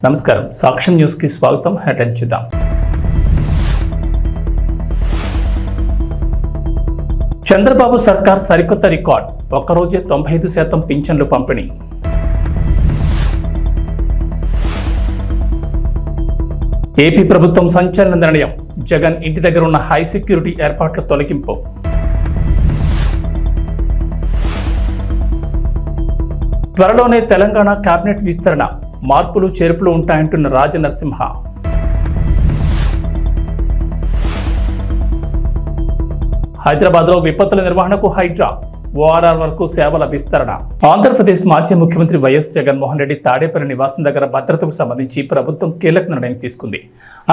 నమస్కారం సాక్ష్యం న్యూస్ కి స్వాగతం. హెడ్లైన్ చూద్దాం. చంద్రబాబు సర్కార్ సరికొత్త రికార్డ్, ఒక్కరోజే 95% పింఛన్లు పంపిణీ. ఏపీ ప్రభుత్వం సంచలన నిర్ణయం, జగన్ ఇంటి దగ్గర ఉన్న హై సెక్యూరిటీ ఏర్పాట్ల తొలగింపు. త్వరలోనే తెలంగాణ కేబినెట్ విస్తరణ, మార్పులు చేర్పులు ఉంటాయంటున్న రాజనరసింహ. హైదరాబాద్లో విపత్తుల నిర్వహణకు హైడ్రా, ఓఆర్ఆర్ వరకు సేవల విస్తరణ. ఆంధ్రప్రదేశ్ మాజీ ముఖ్యమంత్రి వైఎస్ జగన్మోహన్ రెడ్డి తాడేపల్లి నివాసం దగ్గర భద్రతకు సంబంధించి ప్రభుత్వం కీలక నిర్ణయం తీసుకుంది.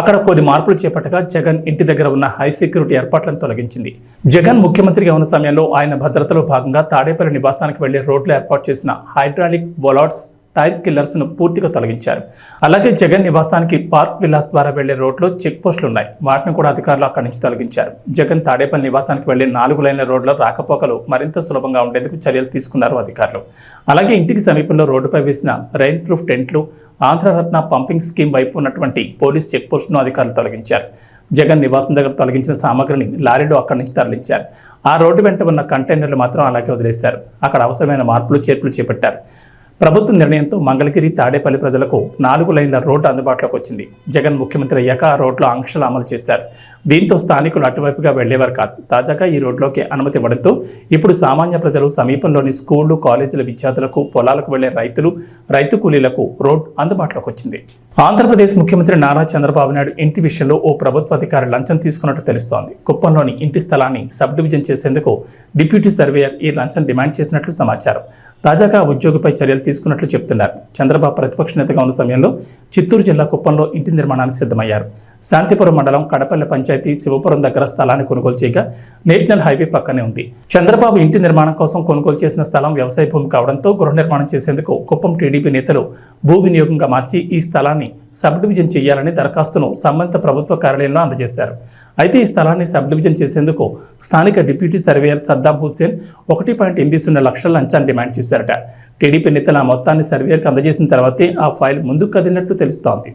అక్కడ కొన్ని మార్పులు చేపట్టగా జగన్ ఇంటి దగ్గర ఉన్న హై సెక్యూరిటీ ఏర్పాట్లను తొలగించింది. జగన్ ముఖ్యమంత్రిగా ఉన్న సమయంలో ఆయన భద్రతలో భాగంగా తాడేపల్లి నివాసానికి వెళ్లే రోడ్లు ఏర్పాటు చేసిన హైడ్రాలిక్ బొలాట్స్, టైర్ కిల్లర్స్ ను పూర్తిగా తొలగించారు. అలాగే జగన్ నివాసానికి పార్క్ విలాస్ ద్వారా వెళ్లే రోడ్లో చెక్ పోస్టులు ఉన్నాయి, వాటిని కూడా అధికారులు అక్కడి నుంచి తొలగించారు. జగన్ తాడేపల్లి నివాసానికి వెళ్లే 4 లైన్ల రోడ్ల రాకపోకలు మరింత సులభంగా ఉండేందుకు చర్యలు తీసుకున్నారు అధికారులు. అలాగే ఇంటికి సమీపంలో రోడ్డుపై వేసిన రెయిన్ ప్రూఫ్ టెంట్లు, ఆంధ్రరత్న పంపింగ్ స్కీమ్ వైపు ఉన్నటువంటి పోలీస్ చెక్ పోస్టును అధికారులు తొలగించారు. జగన్ నివాసం దగ్గర తొలగించిన సామగ్రిని లారీలో అక్కడి నుంచి తరలించారు. ఆ రోడ్డు వెంట ఉన్న కంటైనర్లు మాత్రం అలాగే వదిలేశారు. అక్కడ అవసరమైన మార్పులు చేర్పులు చేపట్టారు. ప్రభుత్వ నిర్ణయంతో మంగళగిరి, తాడేపల్లి ప్రజలకు 4 లైన్ల రోడ్డు అందుబాటులోకి వచ్చింది. జగన్ ముఖ్యమంత్రి అయ్యాక ఆ రోడ్లో ఆంక్షలు అమలు చేశారు. దీంతో స్థానికులు అటువైపుగా వెళ్లేవారు కాదు. తాజాగా ఈ రోడ్లోకి అనుమతి ఇవ్వడంతో ఇప్పుడు సామాన్య ప్రజలు, సమీపంలోని స్కూళ్లు, కాలేజీల విద్యార్థులకు, పొలాలకు వెళ్లే రైతులు, రైతు కూలీలకు రోడ్ అందుబాటులోకి వచ్చింది. ఆంధ్రప్రదేశ్ ముఖ్యమంత్రి నారా చంద్రబాబు నాయుడు ఇంటి విషయంలో ఓ ప్రభుత్వ అధికారి లంచం తీసుకున్నట్టు తెలుస్తోంది. కుప్పంలోని ఇంటి స్థలాన్ని సబ్ డివిజన్ చేసేందుకు డిప్యూటీ సర్వేయర్ ఈ లంచం డిమాండ్ చేసినట్లు సమాచారం. తాజాగా ఉద్యోగిపై చర్యలు తీసుకున్నట్లు చెబుతున్నారు. చంద్రబాబు ప్రతిపక్ష నేతగా ఉన్న సమయంలో చిత్తూరు జిల్లా కుప్పంలో ఇంటి నిర్మాణానికి సిద్ధమయ్యారు. శాంతిపురం మండలం కడపల్లి పంచాయతీ శివపురం దగ్గర స్థలాన్ని కొనుగోలు చేయగా నేషనల్ హైవే పక్కనే ఉంది. చంద్రబాబు ఇంటి నిర్మాణం కోసం కొనుగోలు చేసిన స్థలం వ్యవసాయ భూమి కావడంతో గృహ నిర్మాణం చేసేందుకు కుప్పం టీడీపీ నేతలు భూ వినియోగంగా మార్చి ఈ స్థలాన్ని సబ్ డివిజన్ చేయాలని దరఖాస్తును సంబంధిత ప్రభుత్వ కార్యాలయంలో అందజేశారు. అయితే ఈ స్థలాన్ని సబ్ డివిజన్ చేసేందుకు స్థానిక డిప్యూటీ సర్వేయర్ సద్దాం హుస్సేన్ 1.80 లక్షల లంచాన్ని డిమాండ్ చేశారట. టీడీపీ నేతలు ఆ మొత్తాన్ని సర్వేయర్కి అందజేసిన తర్వాతే ఆ ఫైల్ ముందుకు కదిలినట్లు తెలుస్తోంది.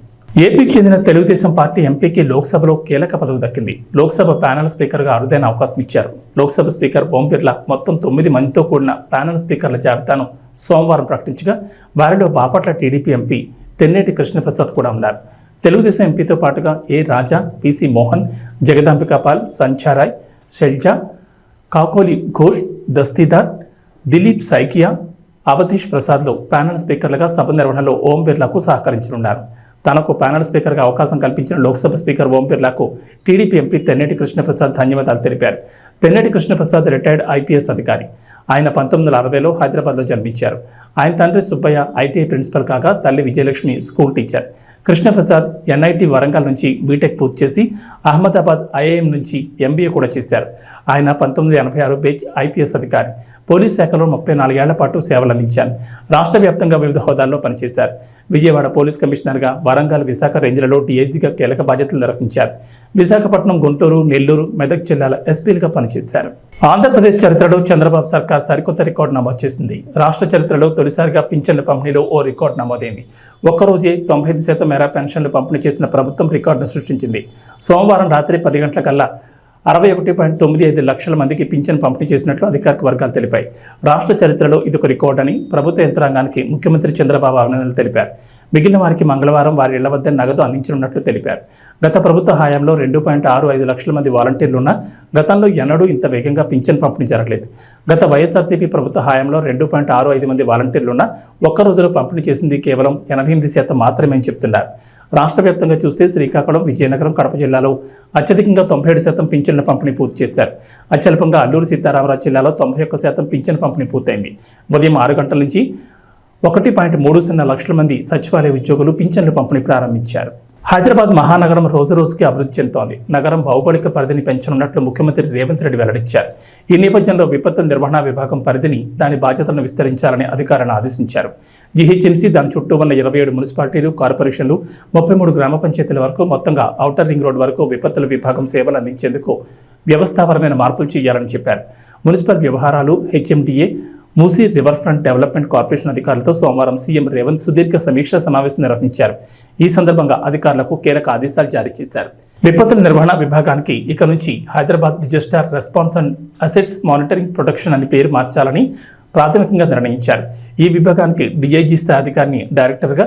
ఏపీకి చెందిన తెలుగుదేశం పార్టీ ఎంపీకి లోక్సభలో కీలక పదవి దక్కింది. లోక్సభ ప్యానెల్ స్పీకర్గా అరుదైన అవకాశం ఇచ్చారు. లోక్సభ స్పీకర్ ఓం బిర్లా మొత్తం 9 మందితో కూడిన ప్యానెల్ స్పీకర్ల జాబితాను సోమవారం ప్రకటించగా వారిలో బాపట్ల టీడీపీ ఎంపీ తెన్నేటి కృష్ణప్రసాద్ కూడా ఉన్నారు. తెలుగుదేశం ఎంపీతో పాటుగా ఏ రాజా, పిసి మోహన్, జగదాంబికాపాల్, సంచారాయ్, శైల్జా, కాకోలి ఘోష్, దస్తీదార్, దిలీప్ సైకియా, అవధీష్ ప్రసాద్లు ప్యానెల్ స్పీకర్లుగా సభ నిర్వహణలో ఓం బిర్లాకు సహకరించనున్నారు. తనకు ప్యానెల్ స్పీకర్గా అవకాశం కల్పించిన లోక్సభ స్పీకర్ ఓం బిర్లాకు టీడీపీ ఎంపీ తెన్నేటి కృష్ణప్రసాద్ ధన్యవాదాలు తెలిపారు. తెన్నేటి కృష్ణప్రసాద్ రిటైర్డ్ ఐపీఎస్ అధికారి. ఆయన 1960లో హైదరాబాద్లో జన్మించారు. ఆయన తండ్రి సుబ్బయ్య ఐటీఐ ప్రిన్సిపల్ కాగా తల్లి Vijayalakshmi school teacher. Krishnaprasad NIT Warangal నుంచి బీటెక్ పూర్తి చేసి అహ్మదాబాద్ ఐఐఎం నుంచి ఎంబీఏ కూడా చేశారు. ఆయన 1986 బెంచ్ ఐపీఎస్ అధికారి. పోలీస్ శాఖలో 34 ఏళ్ల పాటు సేవలందించారు. రాష్ట్ర వ్యాప్తంగా వివిధ హోదాల్లో పనిచేశారు. విజయవాడ పోలీస్ కమిషనర్గా, వరంగల్, విశాఖ రేంజ్లలో డీఐజీగా కీలక బాధ్యతలు నిర్వహించారు. విశాఖపట్నం, గుంటూరు, నెల్లూరు, మెదక్ జిల్లాల ఎస్పీలుగా పనిచేశారు. ఆంధ్రప్రదేశ్ చరిత్రలో చంద్రబాబు సర్కార్ సరికొత్త రికార్డు నమోదు చేసింది. రాష్ట్ర చరిత్రలో తొలిసారిగా పింఛన్ల పంపిణీలో ఓ రికార్డు నమోదైంది. ఒక్కరోజే 95% మేర పెన్షన్లు పంపిణీ చేసిన ప్రభుత్వం రికార్డును సృష్టించింది. సోమవారం రాత్రి 10 గంటలకల్లా 61.95 లక్షల మందికి పింఛన్ పంపిణీ చేసినట్లు అధికారిక వర్గాలు తెలిపాయి. రాష్ట్ర చరిత్రలో ఇదొక రికార్డు అని ప్రభుత్వ యంత్రాంగానికి ముఖ్యమంత్రి చంద్రబాబు అభినందనలు తెలిపారు. మిగిలిన వారికి మంగళవారం వారి ఇళ్ల వద్ద నగదు అందించనున్నట్లు తెలిపారు. గత ప్రభుత్వ హయాంలో 2.65 లక్షల మంది వాలంటీర్లున్నా గతంలో ఎన్నడూ ఇంత వేగంగా పింఛన్ పంపిణీ జరగలేదు. గత వైఎస్ఆర్సీపీ ప్రభుత్వ హయాంలో 2.65 మంది వాలంటీర్లున్నా ఒక్క రోజులో పంపిణీ చేసింది కేవలం 88% మాత్రమే అని చెప్తున్నారు. రాష్ట్ర వ్యాప్తంగా చూస్తే శ్రీకాకుళం, విజయనగరం, కడప జిల్లాలో అత్యధికంగా 97% పింఛన్ల పంపిణీ పూర్తి చేశారు. అత్యల్పంగా అల్లూరు సీతారామరాజు జిల్లాలో 91% పింఛన్ పంపిణీ పూర్తయింది. ఉదయం 6 గంటల నుంచి 1.30 లక్షల మంది సచివాలయ ఉద్యోగులు పింఛన్లు పంపిణీ ప్రారంభించారు. హైదరాబాద్ మహానగరం రోజురోజుకి అభివృద్ధి చెందుతోంది. నగరం భౌగోళిక పరిధిని పెంచనున్నట్లు ముఖ్యమంత్రి రేవంత్ రెడ్డి వెల్లడించారు. ఈ నేపథ్యంలో విపత్తుల నిర్వహణ విభాగం పరిధిని, దాని బాధ్యతలను విస్తరించాలని అధికారులను ఆదేశించారు. జీహెచ్ఎంసీ, దాని చుట్టూ ఉన్న 27 మున్సిపాలిటీలు, కార్పొరేషన్లు, 33 గ్రామ పంచాయతీల వరకు మొత్తంగా ఔటర్ రింగ్ రోడ్ వరకు విపత్తుల విభాగం సేవలు అందించేందుకు వ్యవస్థాపరమైన మార్పులు చేయాలని చెప్పారు. మున్సిపల్ వ్యవహారాలు, HMDA, Musi river front development corporation అధికారులతో సోమవారం సీఎం రేవంత్ సుదీర్ఘ సమీక్షా సమావేశం నిర్వహించారు. ఈ సందర్భంగా అధికారులకు కీలక ఆదేశాలు జారీ చేశారు. విపత్తుల నిర్వహణ విభాగానికి ఇక నుంచి Hyderabad disaster response and assets monitoring protection అని పేరు మార్చాలని ప్రాథమికంగా నిర్ణయించారు. ఈ విభాగానికి డీఐజీ స్థాయి అధికారిని డైరెక్టర్గా,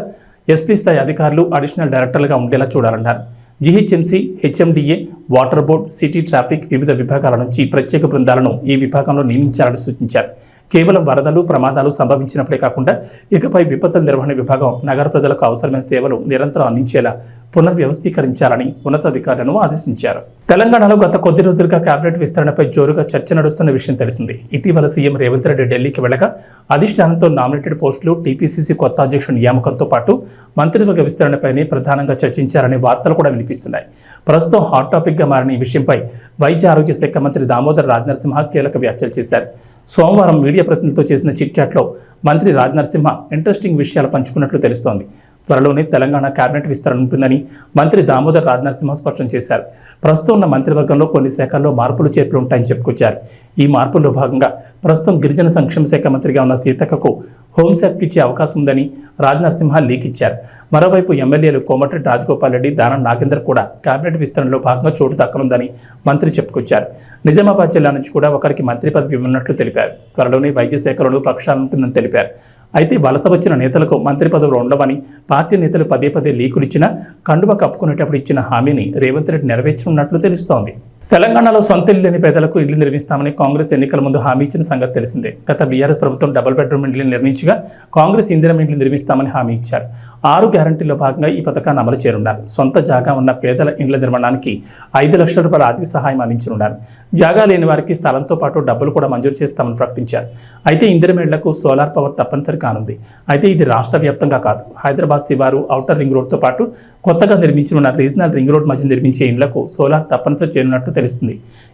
ఎస్పీ స్థాయి అధికారులు అడిషనల్ డైరెక్టర్లుగా ఉండేలా చూడాలన్నారు. GHMC, HMDA, water board, city traffic వివిధ విభాగాల నుంచి ప్రత్యేక బృందాలను ఈ విభాగంలో నియమించాలని సూచించారు. కేవలం వరదలు, ప్రమాదాలు సంభవించినప్పుడే కాకుండా ఇకపై విపత్తుల నిర్వహణ విభాగం నగర ప్రజలకు అవసరమైన సేవలు నిరంతరం అందించేలా పునర్వ్యవస్థీకరించాలని ఉన్నతాధికారులను ఆదేశించారు. తెలంగాణలో గత కొద్ది రోజులుగా కేబినెట్ విస్తరణపై జోరుగా చర్చ నడుస్తున్న విషయం తెలిసింది. ఇటీవల సీఎం రేవంత్ రెడ్డి ఢిల్లీకి వెళ్లగా అధిష్టానంతో నామినేటెడ్ పోస్టులు, టీపీసీసీ కొత్త అధ్యక్షుడి నియామకంతో పాటు మంత్రివర్గ విస్తరణపైనే ప్రధానంగా చర్చించారనే వార్తలు కూడా వినిపిస్తున్నాయి. ప్రస్తుతం హాట్ టాపిక్గా మారిన ఈ విషయంపై వైద్య ఆరోగ్య శాఖ మంత్రి దామోదర్ రాజనరసింహ కీలక వ్యాఖ్యలు చేశారు. సోమవారం మీడియా ప్రతినిధులతో చేసిన చిట్ చాట్లో మంత్రి రాజనరసింహ ఇంట్రెస్టింగ్ విషయాలు పంచుకున్నట్లు తెలుస్తోంది. త్వరలోనే తెలంగాణ కేబినెట్ విస్తరణ ఉంటుందని మంత్రి దామోదర్ రాజనరసింహ స్పష్టం చేశారు. ప్రస్తుతం ఉన్న మంత్రివర్గంలో కొన్ని శాఖల్లో మార్పులు చేర్పులు ఉంటాయని చెప్పుకొచ్చారు. ఈ మార్పుల్లో భాగంగా ప్రస్తుతం గిరిజన సంక్షేమ శాఖ మంత్రిగా ఉన్న సీతక్కకు హోంశాఖకు ఇచ్చే అవకాశం ఉందని రాజనరసింహ లీక్ ఇచ్చారు. మరోవైపు ఎమ్మెల్యేలు కోమటిరెడ్డి రాజగోపాల్ రెడ్డి, దానం నాగేందర్ కూడా కేబినెట్ విస్తరణలో భాగంగా చోటు దక్కనుందని మంత్రి చెప్పుకొచ్చారు. నిజామాబాద్ జిల్లా నుంచి కూడా ఒకరికి మంత్రి పదవి ఇవ్వనున్నట్లు తెలిపారు. త్వరలోనే వైద్య శాఖలోనూ ప్రక్షాళన ఉంటుందని తెలిపారు. అయితే వలస వచ్చిన నేతలకు మంత్రి పదవులు ఉండవని పార్టీ నేతలు పదే పదే లీకులు ఇచ్చినా కండువ కప్పుకునేటప్పుడు ఇచ్చిన హామీని రేవంత్ రెడ్డి నెరవేర్చనున్నట్లు తెలుస్తోంది. తెలంగాణలో సొంత ఇల్లు లేని పేదలకు ఇల్లు నిర్మిస్తామని కాంగ్రెస్ ఎన్నికల ముందు హామీ ఇచ్చిన సంగతి తెలిసిందే. గత బీఆర్ఎస్ ప్రభుత్వం డబుల్ బెడ్రూమ్ ఇండ్లు నిర్మించగా కాంగ్రెస్ ఇందిరమ్మ ఇండ్లు నిర్మిస్తామని హామీ ఇచ్చారు. 6 గ్యారంటీల్లో భాగంగా ఈ పథకాన్ని అమలు చేయనున్నారు. సొంత జాగా ఉన్న పేదల ఇండ్ల నిర్మాణానికి 5 లక్షల రూపాయల ఆర్థిక సహాయం అందించనున్నారు. జాగా లేని వారికి స్థలంతో పాటు డబ్బులు కూడా మంజూరు చేస్తామని ప్రకటించారు. అయితే ఇందిరమ్మ ఇళ్లకు సోలార్ పవర్ తప్పనిసరి కానుంది. అయితే ఇది రాష్ట్ర వ్యాప్తంగా కాదు, హైదరాబాద్ శివారు, ఔటర్ రింగ్ రోడ్తో పాటు కొత్తగా నిర్మించనున్న రీజనల్ రింగ్ రోడ్ మధ్య నిర్మించే ఇండ్లకు సోలార్ తప్పనిసరి చేయనున్నట్టు తెలుస్తుంది.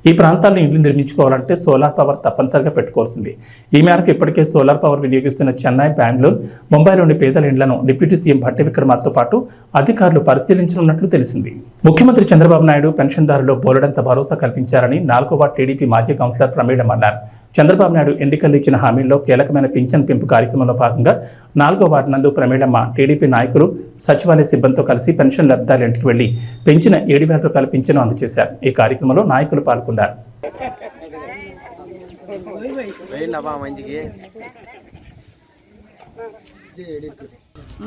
ఈ ప్రాంతాల్లో ఇండ్లు నిర్మించుకోవాలంటే సోలార్ పవర్ తప్పనిసరిగా పెట్టుకోవాల్సింది. ఈ మేరకు ఇప్పటికే సోలార్ పవర్ వినియోగిస్తున్న చెన్నై, బెంగళూరు, ముంబైలోని పేదల ఇండ్లను డిప్యూటీ సీఎం భట్టి విక్రమార్కతో పాటు అధికారులు పరిశీలించనున్నట్లు తెలిసింది. ముఖ్యమంత్రి చంద్రబాబు నాయుడు పెన్షన్దారులు బోలెడంత భరోసా కల్పించారని 4వ వార్డు టీడీపీ మాజీ కౌన్సిలర్ ప్రమేళం అన్నారు. చంద్రబాబు నాయుడు ఎన్నికల్లో ఇచ్చిన హామీల్లో కీలకమైన పింఛన్ పెంపు కార్యక్రమంలో భాగంగా 4వ వార్డు నందు ప్రమేళమ్మ టీడీపీ నాయకులు, సచివాలయ సిబ్బందితో కలిసి పెన్షన్ లబ్ధిదారుల ఇంటికి వెళ్లి పెంచిన 7,000 రూపాయల పింఛను అందజేశారు. ఈ కార్యక్రమంలో నాయకులు పాల్గొన్నారు.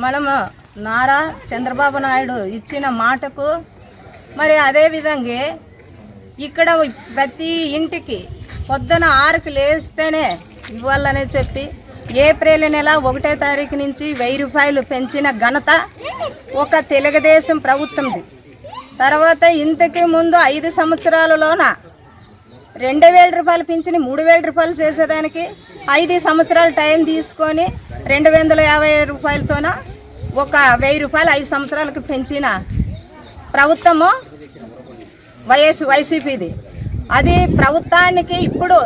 మనము నారా చంద్రబాబు నాయుడు ఇచ్చిన మాటకు మరి అదే విధంగా ఇక్కడ ప్రతి ఇంటికి పొద్దున 6కి లేస్తేనే ఇవ్వాలని చెప్పి ఏప్రిల్ నెల 1వ తారీఖు నుంచి 1000 రూపాయలు పెంచిన ఘనత ఒక తెలుగుదేశం ప్రభుత్వంది. తర్వాత ఇంతకు ముందు 5 సంవత్సరాలలోన 2,000 రూపాయలు పెంచిన 3,000 రూపాయలు చేసేదానికి 5 సంవత్సరాలు టైం తీసుకొని 250 రూపాయలతోన ఒక 1000 రూపాయలు 5 సంవత్సరాలకు పెంచిన ప్రభుత్వము వైసీపీది. అది ప్రభుత్వానికి ఇప్పుడు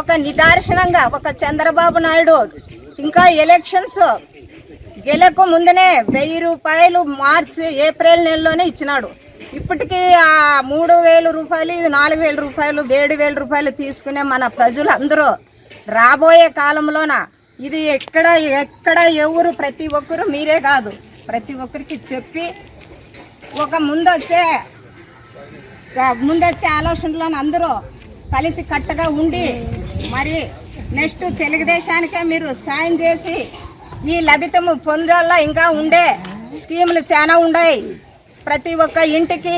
ఒక నిదర్శనంగా ఒక చంద్రబాబు నాయుడు ఇంకా ఎలక్షన్స్ గెలక ముందునే 1000 రూపాయలు ఏప్రిల్ నెలలోనే ఇచ్చినాడు. ఇప్పటికీ ఆ 3,000 రూపాయలు, ఇది 4,000 రూపాయలు, 7,000 రూపాయలు తీసుకునే మన ప్రజలందరూ రాబోయే కాలంలోన ఇది ఎక్కడ ఎవరు ప్రతి ఒక్కరు మీరే కాదు ప్రతి ఒక్కరికి చెప్పి ఒక ముందొచ్చే ఆలోచనలో అందరూ కలిసి కట్టగా ఉండి మరి నెక్స్ట్ తెలుగుదేశానికే మీరు సాయం చేసి ఈ లభితము పొందాలా. ఇంకా ఉండే స్కీములు చాలా ఉన్నాయి. ప్రతి ఒక్క ఇంటికి,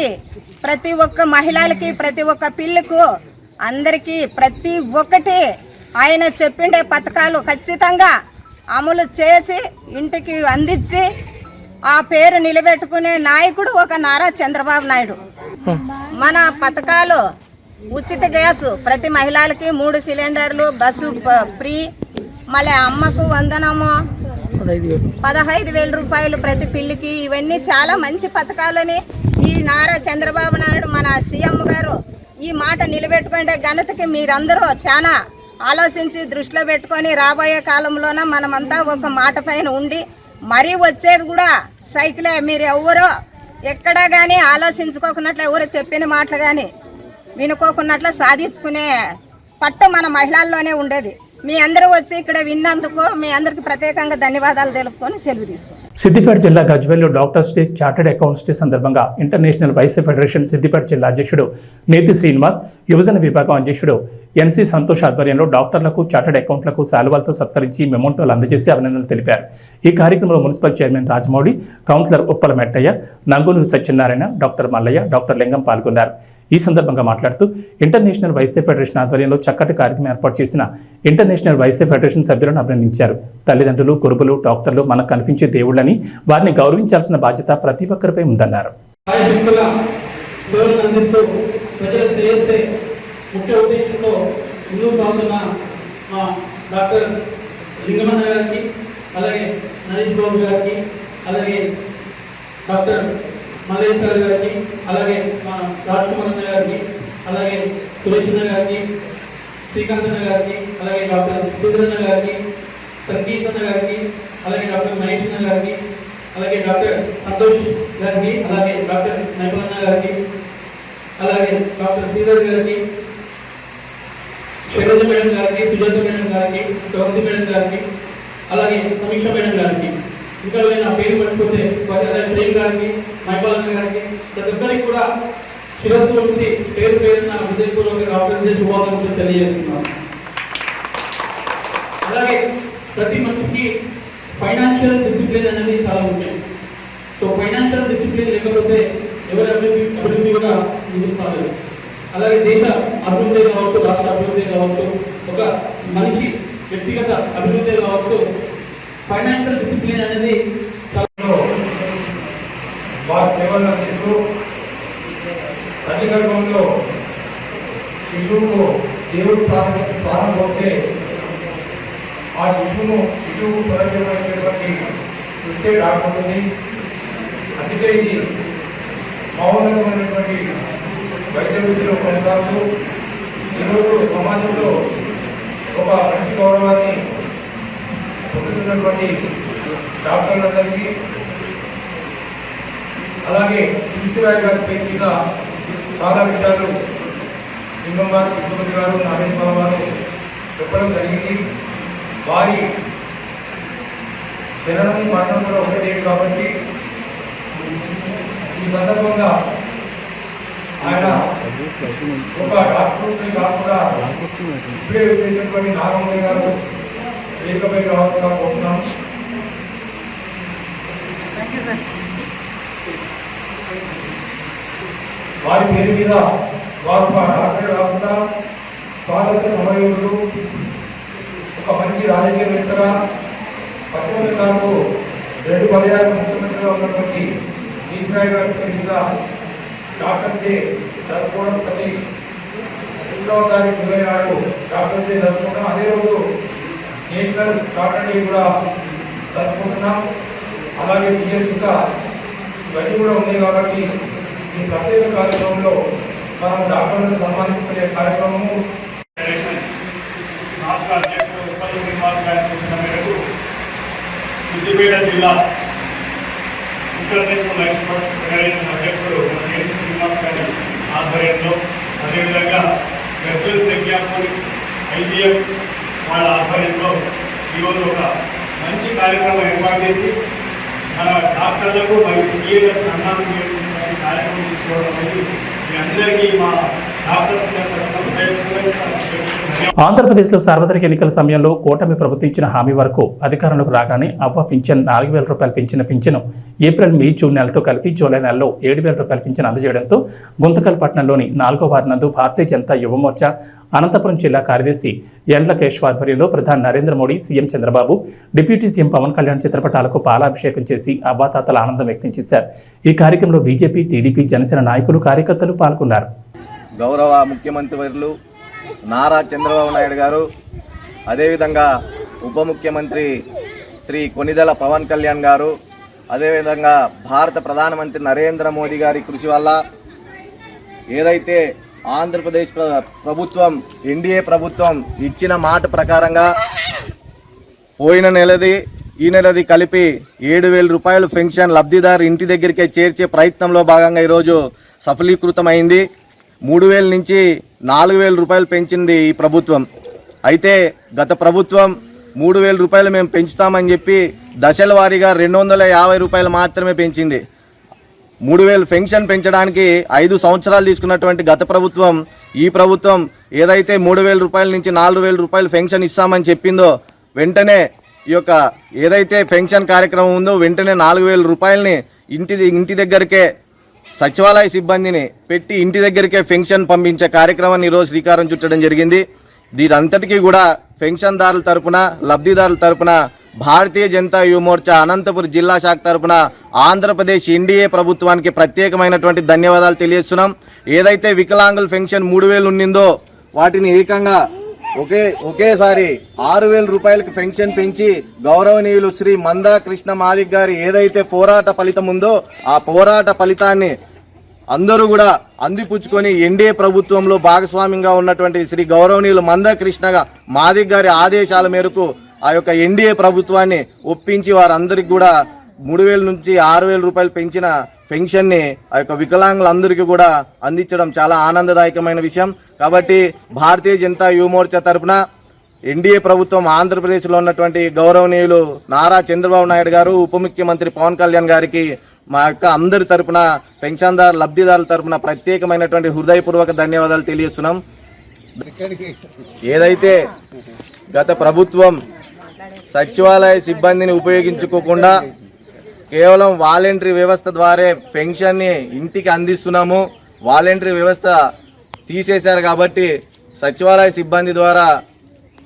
ప్రతి ఒక్క మహిళలకి, ప్రతి ఒక్క పిల్లకు, అందరికీ ప్రతి ఒక్కటి ఆయన చెప్పిండే పథకాలు ఖచ్చితంగా అమలు చేసి ఇంటికి అందించి ఆ పేరు నిలబెట్టుకునే నాయకుడు ఒక నారా చంద్రబాబు నాయుడు. మన పథకాలు ఉచిత గ్యాసు ప్రతి మహిళలకి 3 సిలిండర్లు, బస్సు ఫ్రీ, మళ్ళీ అమ్మకు వందనము 15,000 రూపాయలు ప్రతి పిల్లికి. ఇవన్నీ చాలా మంచి పథకాలని ఈ నారా చంద్రబాబు నాయుడు మన సీఎం గారు ఈ మాట నిలబెట్టుకునే ఘనతకి మీరందరూ చాలా ఆలోచించి దృష్టిలో పెట్టుకొని రాబోయే కాలంలోన మనమంతా ఒక మాట పైన ఉండి మరీ వచ్చేది కూడా సైకిలే. మీరు ఎవరో ఎక్కడా కానీ ఆలోచించుకోకున్నట్లు ఎవరు చెప్పిన మాటలు కానీ వినుకోకున్నట్లు సాధించుకునే పట్టు మన మహిళల్లోనే ఉండేది. మీ అందరూ వచ్చి ఇక్కడ విన్నందుకు మీ అందరికి ప్రత్యేకంగా ధన్యవాదాలు తెలుపుకొని సెలవు తీసుకుంటాం. సిద్దిపేట జిల్లా గజ్వేల్లో doctors day, chartered accounts day సందర్భంగా ఇంటర్నేషనల్ వైశ్య ఫెడరేషన్ సిద్దిపేట జిల్లా అధ్యక్షుడు నేతి శ్రీనివాస్, యువజన విభాగం అధ్యక్షుడు ఎన్సీ సంతోష్ ఆధ్వర్యంలో డాక్టర్లకు, చార్టెడ్ అకౌంట్లకు శాలువాలతో సత్కరించి మెమోంటోలు అందజేసి అభినందనలు తెలిపారు. ఈ కార్యక్రమంలో municipal chairman Rajamouli, councillor Uppala Mettayya, Nangunuru Satyanarayana, doctor Mallayya, doctor Lingam పాల్గొన్నారు. ఈ సందర్భంగా మాట్లాడుతూ ఇంటర్నేషనల్ వైశ్య ఫెడరేషన్ ఆధ్వర్యంలో చక్కటి కార్యక్రమం ఏర్పాటు చేసిన ఇంటర్నేషనల్ వైశ్య ఫెడరేషన్ సభ్యులను అభినందించారు. తల్లిదండ్రులు, గురువులు, డాక్టర్లు మనకు కనిపించే దేవుళ్ళని, వారిని గౌరవించాల్సిన బాధ్యత ప్రతి ఒక్కరిపై ఉందన్నారు. ముఖ్య ఉద్దేశంతో ముందుకు సాగుతున్న మా డాక్టర్ లింగమన్న గారికి, అలాగే నరేష్ బాబు గారికి, అలాగే డాక్టర్ మల్లేశ్వర గారికి, అలాగే మా రాజ్ కుమార్ అన్న గారికి, అలాగే సురేష్ అన్న గారికి, శ్రీకాంత్ అన్న గారికి, అలాగే డాక్టర్ సుధీరన్న గారికి, సంగీత్ అన్న గారికి, అలాగే డాక్టర్ మహేష్ అన్న గారికి, అలాగే డాక్టర్ సంతోష్ గారికి, అలాగే డాక్టర్ నైపులన్న గారికి, అలాగే డాక్టర్ శ్రీధర్ గారికి, శైలజ మేడం గారికి, సుజాత మేడం గారికి, సౌంతి మేడం గారికి, అలాగే సమీక్ష మేడం గారికి, ఇంకా నా పేరు పట్టుకుంటే ప్రేమ్ గారికి, మైపాలన్న గారికి, ప్రతి ఒక్కరికి కూడా శిరస్సు నుంచి పేరు పేరున హృదయపూర్వక డాక్టర్ డే శుభాకాంక్షలు తెలియజేస్తున్నాను. అలాగే ప్రతి మనిషికి ఫైనాన్షియల్ డిసిప్లిన్ అనేది చాలా ముఖ్యం. సో ఫైనాన్షియల్ డిసిప్లిన్ లేకపోతే ఎవరి అభివృద్ధి కూడా ముందుకు సాగదు. అలాగే దేశ అభివృద్ధి కావచ్చు, రాష్ట్ర అభివృద్ధి కావచ్చు, ఒక మనిషి వ్యక్తిగత అభివృద్ధి కావచ్చు, ఫైనాన్షియల్ డిసిప్లిన్ అనేది వారి సేవలు అందిస్తూ తల్లి గర్భంలో శిశువుకు దేవుడు ప్రారంభమవుతే ఆ శిశువుకు ప్రవేశమైనటువంటి వృత్తే రాకపోతుంది. అందుకే ఇది మౌనమైనటువంటి వైద్య వృత్తిలో కొనసాగుతూ ఈరోజు సమాజంలో ఒక మంచి గౌరవాన్ని పొందుతున్నటువంటి డాక్టర్లందరికీ, అలాగే ఈశ్వరాయ్ గారి పేరు మీద చాలా విషయాలు లింగం గారు, కృష్ణపతి గారు, నారాయణ బాబు గారు చెప్పడం జరిగింది. వారి జననం మరణం కూడా ఒకటే కాబట్టి ఈ సందర్భంగా ఆయన ఒక డాక్టర్ కాకుండా ఇప్పుడే వచ్చేటటువంటి నాగమణి గారు వేదికపై రావాల్సిందిగా కోరుతున్నాం. వారి పేరు మీద వారు ఒక డాక్టర్ కాకుండా స్వాతంత్ర సమరయోధులు, ఒక మంచి రాజకీయవేత్తగా, 19 2 పర్యాలు ముఖ్యమంత్రిగా ఉన్నటువంటి ఈశ్వరాయ్ గారి పేరు మీద డాక్టర్ డే జరుపుకోవడం ప్రతి 2వ తారీఖు జూలై నాడు డాక్టర్ డే జరుపుకుంటాం. అదే రోజు నేషనల్ డాక్టర్ డే కూడా జరుపుకుంటున్నాం. అలాగే ఇంకా ఇవన్నీ కూడా ఉన్నాయి కాబట్టి ఈ ప్రత్యేక కార్యక్రమంలో మనం డాక్టర్లను సన్మానించుకునే కార్యక్రమము రాష్ట్ర అధ్యక్షుడు ఉప్పల శ్రీనివాస్ గారి సూచన మేరకు సిద్దిపేట జిల్లా ఇంటర్నేషనల్ వైశ్య ఫెడరేషన్ అధ్యక్షుడు ఎన్సీ శ్రీనివాస్ గారి ఆధ్వర్యంలో, అదేవిధంగా గజ్వేల్ ప్రజ్ఞాపూర్ ఐజీఎఫ్ వాళ్ళ ఆధ్వర్యంలో ఈరోజు ఒక మంచి కార్యక్రమం ఏర్పాటు చేసి మన డాక్టర్లకు మరియు సీఏలకు సన్మానం చేస్తున్న కార్యక్రమం తీసుకోవడం అనేది మీ అందరికీ మా ఆంధ్రప్రదేశ్లో సార్వత్రిక ఎన్నికల సమయంలో కూటమి ప్రభుత్వం ఇచ్చిన హామీ వరకు అధికారంలోకి రాగానే అవ్వ పింఛన్ 4,000 రూపాయలు పెంచిన పింఛను ఏప్రిల్, మే, జూన్ నెలతో కలిపి జూలై నెలలో 7,000 రూపాయల పింఛను అందజేయడంతో గుంతకల్ పట్టణంలోని 4వ వార్డు నందు భారతీయ జనతా యువమోర్చా అనంతపురం జిల్లా కార్యదర్శి యండ్ల కేశవ్ ఆధ్వర్యంలో ప్రధాని Narendra Modi, CM Chandrababu, deputy CM Pawan Kalyan చిత్రపటాలకు పాలాభిషేకం చేసి అవ్వాతాతల ఆనందం వ్యక్తం చేశారు. ఈ కార్యక్రమంలో బీజేపీ, టీడీపీ, జనసేన నాయకులు, కార్యకర్తలు పాల్గొన్నారు. గౌరవ ముఖ్యమంత్రి వర్యులు నారా చంద్రబాబు నాయుడు గారు, అదేవిధంగా ఉప ముఖ్యమంత్రి శ్రీ కొనిదెల పవన్ కళ్యాణ్ గారు, అదేవిధంగా భారత ప్రధానమంత్రి నరేంద్ర మోదీ గారి కృషి వల్ల ఏదైతే ఆంధ్రప్రదేశ్ ప్రభుత్వం, ఎన్డీఏ ప్రభుత్వం ఇచ్చిన మాట ప్రకారంగా పోయిన నెలది ఈ నెలది కలిపి 7,000 రూపాయలు పెన్షన్ లబ్ధిదారు ఇంటి దగ్గరికే చేర్చే ప్రయత్నంలో భాగంగా ఈరోజు సఫలీకృతమైంది. 3,000 నుంచి 4,000 రూపాయలు పెంచింది ఈ ప్రభుత్వం. అయితే గత ప్రభుత్వం 3,000 రూపాయలు మేము పెంచుతామని చెప్పి దశల వారీగా 250 రూపాయలు మాత్రమే పెంచింది. 3,000 పెన్షన్ పెంచడానికి 5 సంవత్సరాలు తీసుకున్నటువంటి గత ప్రభుత్వం ఈ ప్రభుత్వం ఏదైతే 3,000 రూపాయల నుంచి 4,000 రూపాయలు పెన్షన్ ఇస్తామని చెప్పిందో వెంటనే ఈ యొక్క ఏదైతే పెన్షన్ కార్యక్రమం ఉందో వెంటనే 4,000 రూపాయలని ఇంటి దగ్గరికే సచివాలయ సిబ్బందిని పెట్టి ఇంటి దగ్గరికే పెన్షన్ పంపించే కార్యక్రమాన్ని ఈరోజు శ్రీకారం చుట్టడం జరిగింది. దీనంతటికీ కూడా పెన్షన్దారుల తరపున లబ్ధిదారుల తరపున భారతీయ జనతా యువ మోర్చా అనంతపురం జిల్లా శాఖ తరపున ఆంధ్రప్రదేశ్ ఎన్డీఏ ప్రభుత్వానికి ప్రత్యేకమైనటువంటి ధన్యవాదాలు తెలియజేస్తున్నాం. ఏదైతే వికలాంగుల పెన్షన్ 3,000 ఉండిందో వాటిని ఏకంగా ఒకేసారి 6,000 రూపాయలకి పెన్షన్ పెంచి గౌరవనీయులు శ్రీ మందా కృష్ణ మాదిక్ గారి ఏదైతే పోరాట ఫలితం ఉందో ఆ పోరాట ఫలితాన్ని అందరూ కూడా అందిపుచ్చుకొని ఎన్డీఏ ప్రభుత్వంలో భాగస్వామ్యంగా ఉన్నటువంటి శ్రీ గౌరవనీయులు మందా కృష్ణ మాదిక్ గారి ఆదేశాల మేరకు ఆ యొక్క ఎన్డీఏ ప్రభుత్వాన్ని ఒప్పించి వారందరికీ కూడా 3,000 నుంచి 6,000 రూపాయలు పెంచిన పెన్షన్ని ఆ యొక్క వికలాంగులందరికీ కూడా అందించడం చాలా ఆనందదాయకమైన విషయం. కాబట్టి భారతీయ జనతా యువ మోర్చా తరఫున ఎన్డీఏ ప్రభుత్వం ఆంధ్రప్రదేశ్లో ఉన్నటువంటి గౌరవనీయులు నారా చంద్రబాబు నాయుడు గారు, ఉప ముఖ్యమంత్రి పవన్ కళ్యాణ్ గారికి మా యొక్క అందరి తరపున పెన్షన్దారు లబ్ధిదారుల తరపున ప్రత్యేకమైనటువంటి హృదయపూర్వక ధన్యవాదాలు తెలియజేస్తున్నాం. ఏదైతే గత ప్రభుత్వం సచివాలయ సిబ్బందిని ఉపయోగించుకోకుండా కేవలం వాలంటరీ వ్యవస్థ ద్వారా పెన్షన్ని ఇంటికి అందిస్తున్నాము, వాలంటరీ వ్యవస్థ తీసేశారు కాబట్టి సచివాలయ సిబ్బంది ద్వారా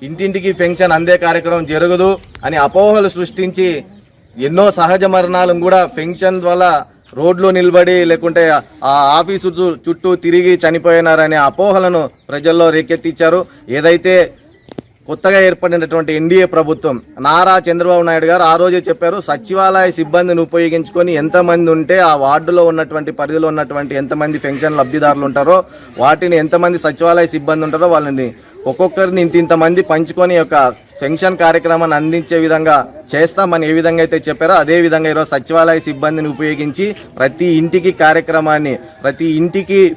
ఇంటింటికి పెన్షన్ అందే కార్యక్రమం జరగదు అని అపోహలు సృష్టించి ఎన్నో సహజ మరణాలను కూడా పెన్షన్ వల్ల రోడ్లో నిలబడి లేకుంటే ఆ ఆఫీసు చుట్టూ తిరిగి చనిపోయినారనే అపోహలను ప్రజల్లో రేకెత్తించారు. ఏదైతే కొత్తగా ఏర్పడినటువంటి ఎన్డీఏ ప్రభుత్వం నారా చంద్రబాబు నాయుడు గారు ఆ రోజే చెప్పారు, సచివాలయ సిబ్బందిని ఉపయోగించుకొని ఎంతమంది ఉంటే ఆ వార్డులో ఉన్నటువంటి పరిధిలో ఉన్నటువంటి ఎంతమంది పెన్షన్ లబ్ధిదారులు ఉంటారో వాటిని ఎంతమంది సచివాలయ సిబ్బంది ఉంటారో వాళ్ళని ఒక్కొక్కరిని ఇంతమంది పంచుకొని యొక్క పెన్షన్ కార్యక్రమాన్ని అందించే విధంగా చేస్తామని ఏ విధంగా అయితే చెప్పారో అదే విధంగా ఈరోజు సచివాలయ సిబ్బందిని ఉపయోగించి ప్రతి ఇంటికి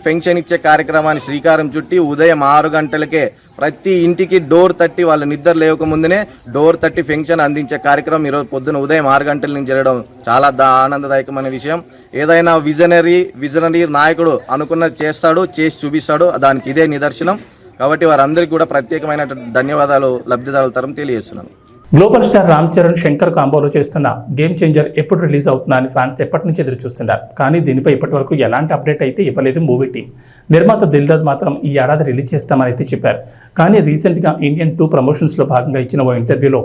పెన్షన్ ఇచ్చే కార్యక్రమాన్ని శ్రీకారం చుట్టి ఉదయం 6 గంటలకే ప్రతి ఇంటికి డోర్ తట్టి వాళ్ళు నిద్ర లేవకముందునే డోర్ తట్టి పెన్షన్ అందించే కార్యక్రమం ఈరోజు పొద్దున ఉదయం 6 గంటల నుంచి జరగడం చాలా ఆనందదాయకమైన విషయం. ఏదైనా విజనరీ నాయకుడు అనుకున్నది చేస్తాడు, చేసి చూపిస్తాడు, దానికి ఇదే నిదర్శనం. కాబట్టి వారందరికీ కూడా ప్రత్యేకమైన ధన్యవాదాలు లబ్ధిదారుల తరఫున తెలియజేస్తున్నాను. గ్లోబల్ స్టార్ రామ్ చరణ్ శంకర్ కాంబోలో చేస్తున్న గేమ్ చేంజర్ ఎప్పుడు రిలీజ్ అవుతుందా అని ఫ్యాన్స్ ఎప్పటి నుంచి ఎదురు చూస్తున్నారు. కానీ దీనిపై ఇప్పటి వరకు ఎలాంటి అప్డేట్ అయితే ఇవ్వలేదు మూవీ టీం. నిర్మాత దిల్ రాజు మాత్రం ఈ ఏడాది రిలీజ్ చేస్తామని అయితే చెప్పారు. కానీ రీసెంట్గా ఇండియన్ 2 ప్రమోషన్స్లో భాగంగా ఇచ్చిన ఓ ఇంటర్వ్యూలో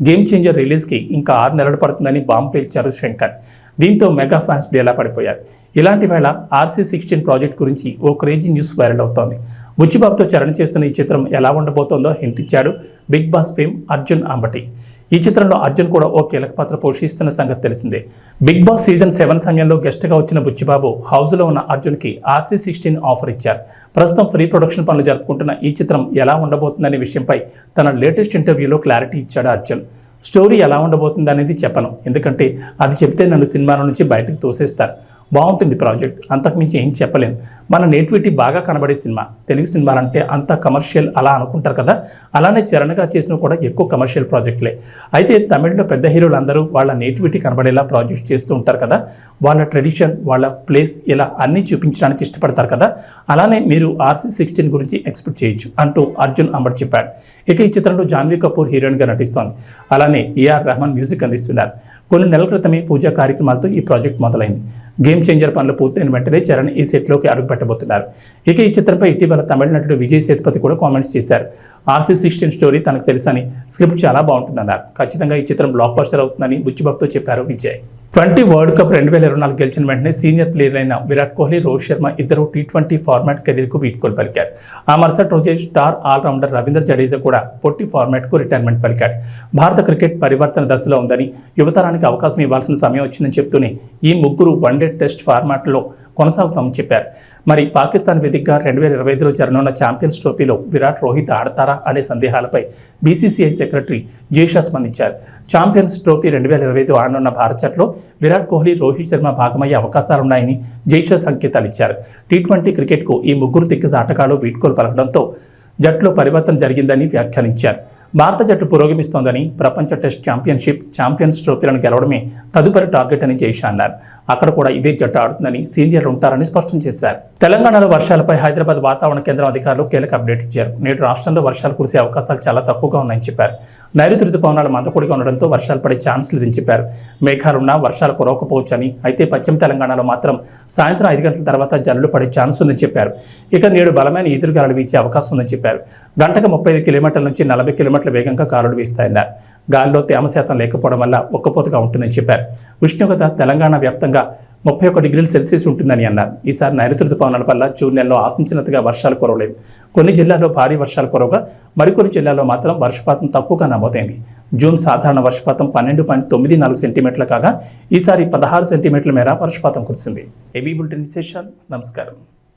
గేమ్ చేంజర్ రిలీజ్కి ఇంకా 6 నెలలు పడుతుందని బాంబు పేల్చారు శంకర్. దీంతో మెగా ఫ్యాన్స్ డేలా పడిపోయారు. ఇలాంటి వేళ RC16 ప్రాజెక్ట్ గురించి ఓ క్రేజీ న్యూస్ వైరల్ అవుతోంది. బుచ్చిబాబుతో చరణ్ చేస్తున్న ఈ చిత్రం ఎలా ఉండబోతోందో హింట్ ఇచ్చాడు Bigg Boss fame Arjun Ambati. ఈ చిత్రంలో అర్జున్ కూడా ఓ కీలక పాత్ర పోషిస్తున్న సంగతి తెలిసిందే. బిగ్ బాస్ సీజన్ 7 సమయంలో గెస్ట్గా వచ్చిన బుచ్చిబాబు హౌస్లో ఉన్న అర్జున్కి RC16 ఆఫర్ ఇచ్చారు. ప్రస్తుతం ప్రీ ప్రొడక్షన్ పనులు జరుపుకుంటున్న ఈ చిత్రం ఎలా ఉండబోతుందనే విషయంపై తన లేటెస్ట్ ఇంటర్వ్యూలో క్లారిటీ ఇచ్చాడు అర్జున్. స్టోరీ ఎలా ఉండబోతుంది అనేది చెప్పను, ఎందుకంటే అది చెప్తే నన్ను సినిమాల నుంచి బయటకు తోసేస్తారు. బాగుంటుంది ప్రాజెక్ట్, అంతకుమించి ఏం చెప్పలేను. మన నేటివిటీ బాగా కనబడే సినిమా. తెలుగు సినిమాలంటే అంత కమర్షియల్ అలా అనుకుంటారు కదా, అలానే చరణ్గా చేసిన కూడా ఎక్కువ కమర్షియల్ ప్రాజెక్టులే. అయితే తమిళ్లో పెద్ద హీరోలు అందరూ వాళ్ళ నేటివిటీ కనబడేలా ప్రాజెక్ట్ చేస్తూ ఉంటారు కదా, వాళ్ళ ట్రెడిషన్, వాళ్ళ ప్లేస్ ఇలా అన్నీ చూపించడానికి ఇష్టపడతారు కదా, అలానే మీరు RC16 గురించి ఎక్స్పెక్ట్ చేయొచ్చు అంటూ అర్జున్ అంబట్ చెప్పాడు. ఇక ఈ చిత్రంలో జాన్వీ కపూర్ హీరోయిన్గా నటిస్తోంది. అలానే AR రెహమాన్ మ్యూజిక్ అందిస్తున్నారు. కొన్ని నెలల క్రితమే పూజా కార్యక్రమాలతో ఈ ప్రాజెక్ట్ మొదలైంది. గేమ్ చేంజర్ పనులు పూర్తయిన వెంటనే చరణ్ ఈ సెట్లోకి అడుగు పెట్టబోతున్నారు. ఇక ఈ చిత్రంపై ఇటీవల తమిళ నటుడు విజయ్ సేతుపతి కూడా కామెంట్స్ చేశారు. RC16 స్టోరీ తనకు తెలుసని, స్క్రిప్ట్ చాలా బాగుంటుందన్నారు. ఖచ్చితంగా ఈ చిత్రం బ్లాక్ బస్టర్ అవుతుందని బుచ్చిబాబుతో చెప్పారు విజయ్. 20 వరల్డ్ కప్ 2024 గెలిచిన వెంటనే సీనియర్ ప్లేయర్ అయిన విరాట్ కోహ్లీ, రోహిత్ శర్మ ఇద్దరు T20 ఫార్మాట్ కెరీర్కు వీడ్కోలు పలికారు. ఆ మరుసటి రోజే స్టార్ ఆల్రౌండర్ రవీంద్ర జడేజా కూడా పొట్టి ఫార్మాట్కు రిటైర్మెంట్ పలికాడు. భారత క్రికెట్ పరివర్తన దశలో ఉందని, యువతరానికి అవకాశం ఇవ్వాల్సిన సమయం వచ్చిందని చెప్తూనే ఈ ముగ్గురు వన్డే టెస్ట్ ఫార్మాట్లో కొనసాగుతామని చెప్పారు. మరి పాకిస్తాన్ వేదికగా 2025లో జరగనున్న ఛాంపియన్స్ ట్రోఫీలో విరాట్, రోహిత్ ఆడతారా అనే సందేహాలపై BCCI సెక్రటరీ జైషా స్పందించారు. ఛాంపియన్స్ ట్రోఫీ 2025 ఆడనున్న భారత జట్టులో విరాట్ కోహ్లీ, రోహిత్ శర్మ భాగమయ్యే అవకాశాలున్నాయని జైషా సంకేతాలు ఇచ్చారు. T20 క్రికెట్కు ఈ ముగ్గురు దిగ్గజ ఆటగాళ్లు వీడ్కోలు పలకడంతో జట్టులో పరివర్తన జరిగిందని వ్యాఖ్యానించారు. భారత జట్టు పురోగమిస్తోందని, ప్రపంచ టెస్ట్ ఛాంపియన్షిప్, ఛాంపియన్స్ ట్రోఫీలను గెలవడమే తదుపరి టార్గెట్ అని జైషా అన్నారు. అక్కడ కూడా ఇదే జట్టు ఆడుతుందని, సీనియర్లు ఉంటారని స్పష్టం చేశారు. తెలంగాణలో వర్షాలపై హైదరాబాద్ వాతావరణ కేంద్రం అధికారులు కీలక అప్డేట్ ఇచ్చారు. నేడు రాష్ట్రంలో వర్షాలు కురిసే అవకాశాలు చాలా తక్కువగా ఉన్నాయని చెప్పారు. నైరుతి రుతుపవనాలు మందకొడిగా ఉండడంతో వర్షాలు పడే ఛాన్స్ లేదని చెప్పారు. మేఘాలున్నా వర్షాలు కురవకపోవచ్చని, అయితే పశ్చిమ తెలంగాణలో మాత్రం సాయంత్రం 5 గంటల తర్వాత జల్లులు పడే ఛాన్స్ ఉందని చెప్పారు. ఇక నేడు బలమైన ఈదురుగాలులు వీచే అవకాశం ఉందని చెప్పారు. గంటకు 35 కిలోమీటర్ల నుంచి 40 కిలోమీటర్ల వేగంగా గాలులు వీస్తాయన్నారు. గాలిలో తేమ శాతం లేకపోవడం వల్ల ఒక్కపోతగా ఉంటుందని చెప్పారు. ఉష్ణోగ్రత తెలంగాణ వ్యాప్తంగా 31 డిగ్రీల సెల్సియస్ ఉంటుందని అన్నారు. ఈసారి నైరుతి రుతుపవనాల వల్ల జూన్ నెలలో ఆశించినంతగా వర్షాలు కురవలేదు. కొన్ని జిల్లాల్లో భారీ వర్షాలు కురవగా మరికొన్ని జిల్లాల్లో మాత్రం వర్షపాతం తక్కువగా నమోదైంది. జూన్ సాధారణ వర్షపాతం 12.94 సెంటీమీటర్లు కాగా ఈసారి 16 సెంటీమీటర్ల మేర వర్షపాతం కురిసింది. ఏబీ బులెటిన్ విశేషాలు. నమస్కారం.